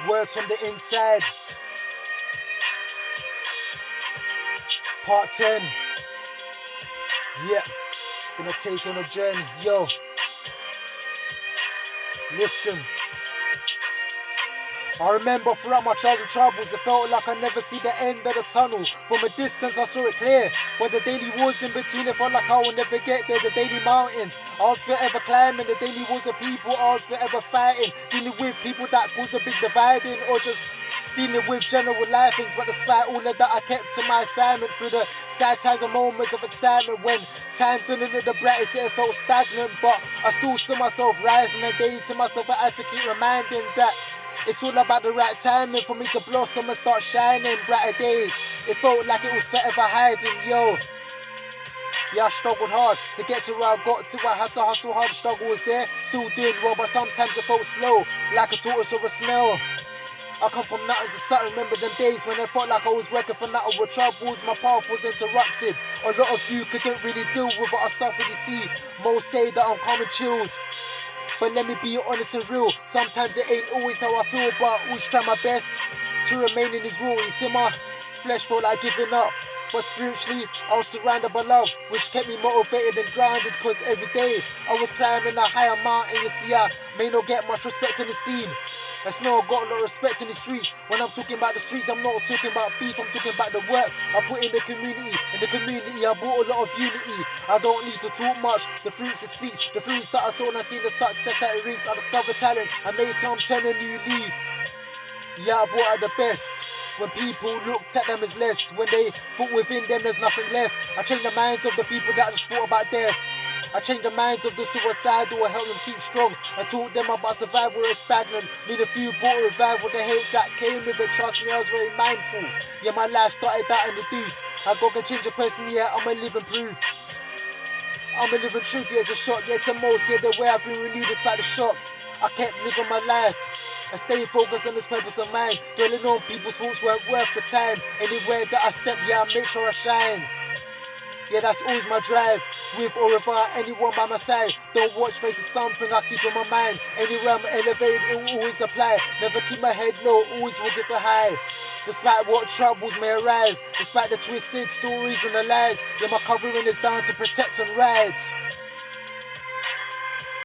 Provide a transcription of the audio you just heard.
Words from the inside. Part 10. Yeah, it's gonna take you on a journey. Yo, listen. I remember throughout my trials and troubles, it felt like I never see the end of the tunnel. From a distance I saw it clear, but the daily wars in between, it felt like I would never get there. The daily mountains, I was forever climbing. The daily wars of people, I was forever fighting. Dealing with people that cause a big dividing, or just dealing with general life things. But despite all of that, I kept to my assignment. Through the sad times and moments of excitement, when times didn't look the brightest, it felt stagnant. But I still saw myself rising, and daily to myself I had to keep reminding that it's all about the right timing for me to blossom and start shining. Brighter days, it felt like it was forever hiding. Yo, yeah, I struggled hard to get to where I got to. I had to hustle hard, the struggle was there, still doing well, but sometimes it felt slow, like a tortoise or a snail. I come from nothing to something. Remember them days when it felt like I was working for nothing. With troubles, my path was interrupted. A lot of you couldn't really deal with what I suffered. You see, most say that I'm calm and chilled, but let me be honest and real. Sometimes it ain't always how I feel, but I always try my best to remain in His rule. You see, my flesh felt like giving up, but spiritually I was surrounded by love, which kept me motivated and grounded. Cause every day I was climbing a higher mountain. You see, I may not get much respect in the scene. I know I got a lot of respect in the streets. When I'm talking about the streets, I'm not talking about beef, I'm talking about the work I put in the community. In the community, I brought a lot of unity. I don't need to talk much, the fruits it speaks. The fruits that I saw and I seen the success that it reaps. I discovered talent, I made some turn a new leaf. Yeah, I brought out the best. When people looked at them as less, when they thought within them there's nothing left. I changed the minds of the people that just thought about death. I changed the minds of the suicidal, I helped them keep strong. I taught them about survival is stagnant. Me and a few brought revival, the hate that came with it. Trust me, I was very mindful. Yeah, my life started out in the deuce. I go and change a person, yeah, I'm a living proof. I'm a living truth, yeah, it's a shock. Yeah, to most, yeah, the way I've been renewed despite the shock. I kept living my life. I stay focused on this purpose of mine. Dwelling on people's thoughts weren't worth the time. Anywhere that I step, yeah, I make sure I shine. Yeah, that's always my drive. With or without anyone by my side. Don't watch faces, something I keep in my mind. Anywhere I'm elevated, it will always apply. Never keep my head low, always will get the high. Despite what troubles may arise, despite the twisted stories and the lies, yeah, my covering is down to protect and ride.